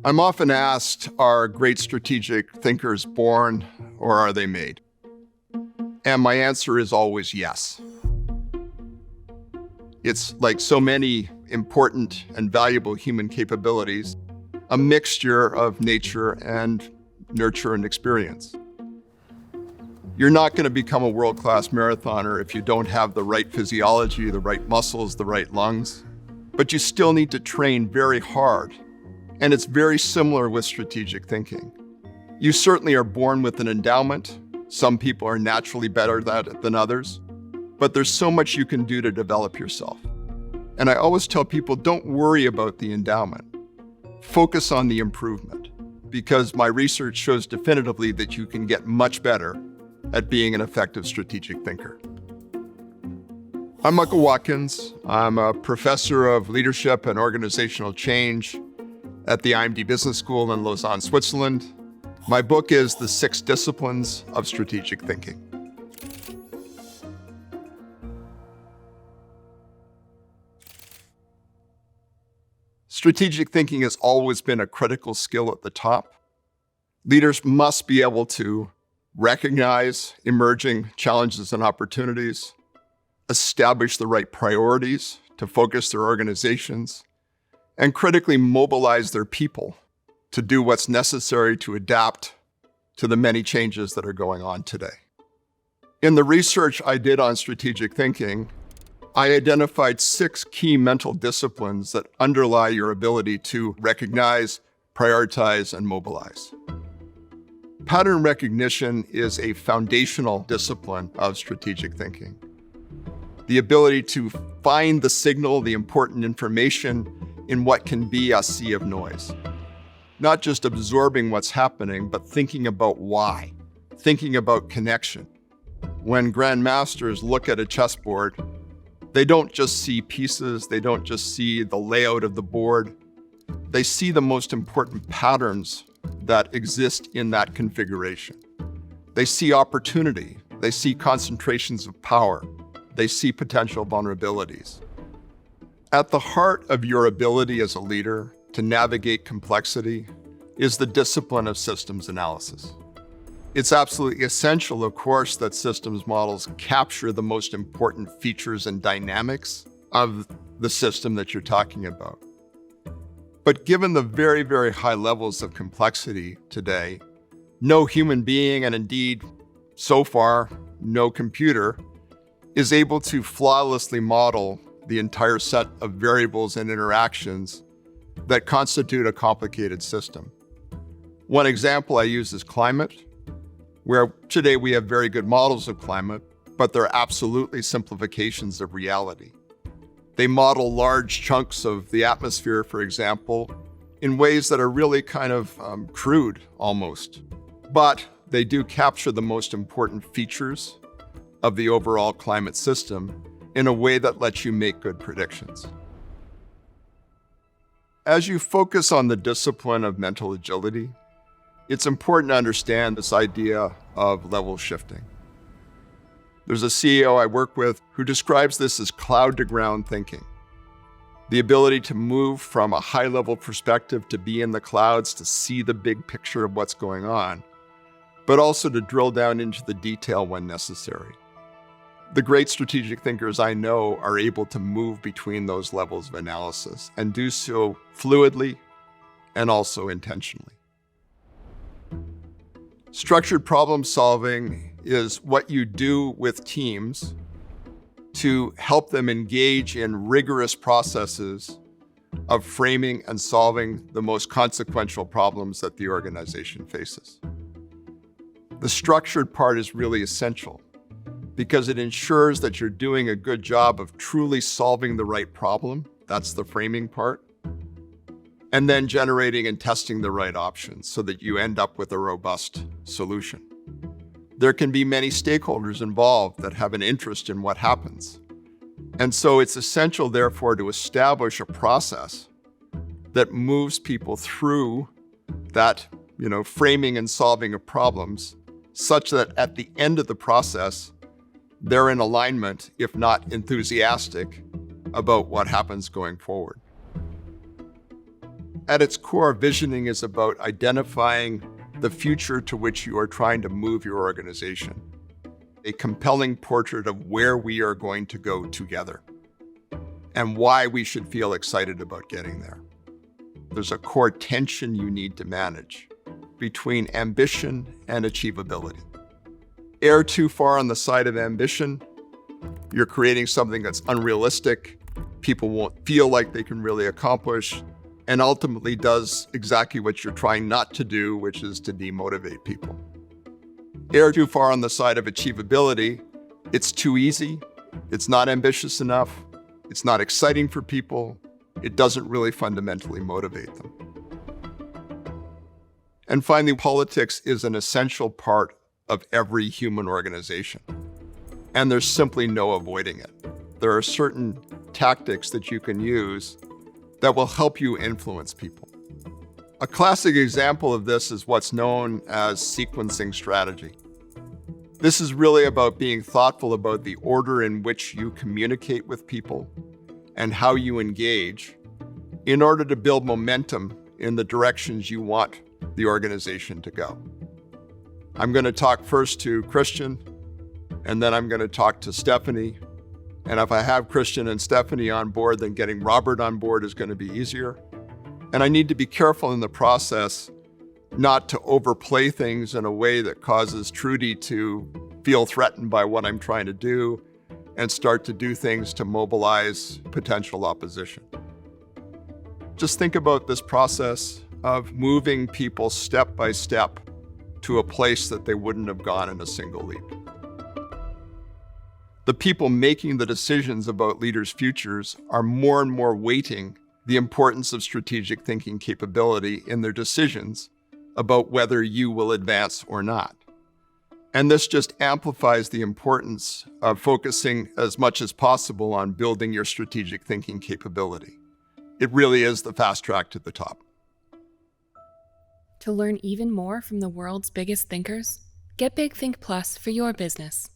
I'm often asked, are great strategic thinkers born or are they made? And my answer is always yes. It's like so many important and valuable human capabilities, a mixture of nature and nurture and experience. You're not going to become a world-class marathoner if you don't have the right physiology, the right muscles, the right lungs, but you still need to train very hard. And it's very similar with strategic thinking. You certainly are born with an endowment. Some people are naturally better at it than others, but there's so much you can do to develop yourself. And I always tell people, don't worry about the endowment. Focus on the improvement, because my research shows definitively that you can get much better at being an effective strategic thinker. I'm Michael Watkins. I'm a professor of leadership and organizational change at the IMD Business School in Lausanne, Switzerland. My book is The 6 Disciplines of Strategic Thinking. Strategic thinking has always been a critical skill at the top. Leaders must be able to recognize emerging challenges and opportunities, establish the right priorities to focus their organizations, and critically mobilize their people to do what's necessary to adapt to the many changes that are going on today. In the research I did on strategic thinking, I identified 6 key mental disciplines that underlie your ability to recognize, prioritize, and mobilize. Pattern recognition is a foundational discipline of strategic thinking. The ability to find the signal, the important information in what can be a sea of noise. Not just absorbing what's happening, but thinking about why, thinking about connection. When grandmasters look at a chessboard, they don't just see pieces, they don't just see the layout of the board. They see the most important patterns that exist in that configuration. They see opportunity, they see concentrations of power, they see potential vulnerabilities. At the heart of your ability as a leader to navigate complexity is the discipline of systems analysis. It's absolutely essential, of course, that systems models capture the most important features and dynamics of the system that you're talking about. But given the very, very high levels of complexity today, no human being, and indeed, so far, no computer, is able to flawlessly model the entire set of variables and interactions that constitute a complicated system. One example I use is climate, where today we have very good models of climate, but they're absolutely simplifications of reality. They model large chunks of the atmosphere, for example, in ways that are really kind of crude almost, but they do capture the most important features of the overall climate system in a way that lets you make good predictions. As you focus on the discipline of mental agility, it's important to understand this idea of level shifting. There's a CEO I work with who describes this as cloud to ground thinking. The ability to move from a high-level perspective to be in the clouds, to see the big picture of what's going on, but also to drill down into the detail when necessary. The great strategic thinkers I know are able to move between those levels of analysis and do so fluidly and also intentionally. Structured problem solving is what you do with teams to help them engage in rigorous processes of framing and solving the most consequential problems that the organization faces. The structured part is really essential because it ensures that you're doing a good job of truly solving the right problem. That's the framing part. And then generating and testing the right options so that you end up with a robust solution. There can be many stakeholders involved that have an interest in what happens. And so it's essential, therefore, to establish a process that moves people through that, framing and solving of problems such that at the end of the process, they're in alignment, if not enthusiastic, about what happens going forward. At its core, visioning is about identifying the future to which you are trying to move your organization, a compelling portrait of where we are going to go together and why we should feel excited about getting there. There's a core tension you need to manage between ambition and achievability. Err too far on the side of ambition, you're creating something that's unrealistic, people won't feel like they can really accomplish, and ultimately does exactly what you're trying not to do, which is to demotivate people. Err too far on the side of achievability, it's too easy, it's not ambitious enough, it's not exciting for people, it doesn't really fundamentally motivate them. And finally, politics is an essential part of every human organization, and there's simply no avoiding it. There are certain tactics that you can use that will help you influence people. A classic example of this is what's known as sequencing strategy. This is really about being thoughtful about the order in which you communicate with people and how you engage in order to build momentum in the directions you want the organization to go. I'm going to talk first to Christian, and then I'm going to talk to Stephanie. And if I have Christian and Stephanie on board, then getting Robert on board is going to be easier. And I need to be careful in the process not to overplay things in a way that causes Trudy to feel threatened by what I'm trying to do and start to do things to mobilize potential opposition. Just think about this process of moving people step by step to a place that they wouldn't have gone in a single leap. The people making the decisions about leaders' futures are more and more weighting the importance of strategic thinking capability in their decisions about whether you will advance or not. And this just amplifies the importance of focusing as much as possible on building your strategic thinking capability. It really is the fast track to the top. To learn even more from the world's biggest thinkers, get Big Think Plus for your business.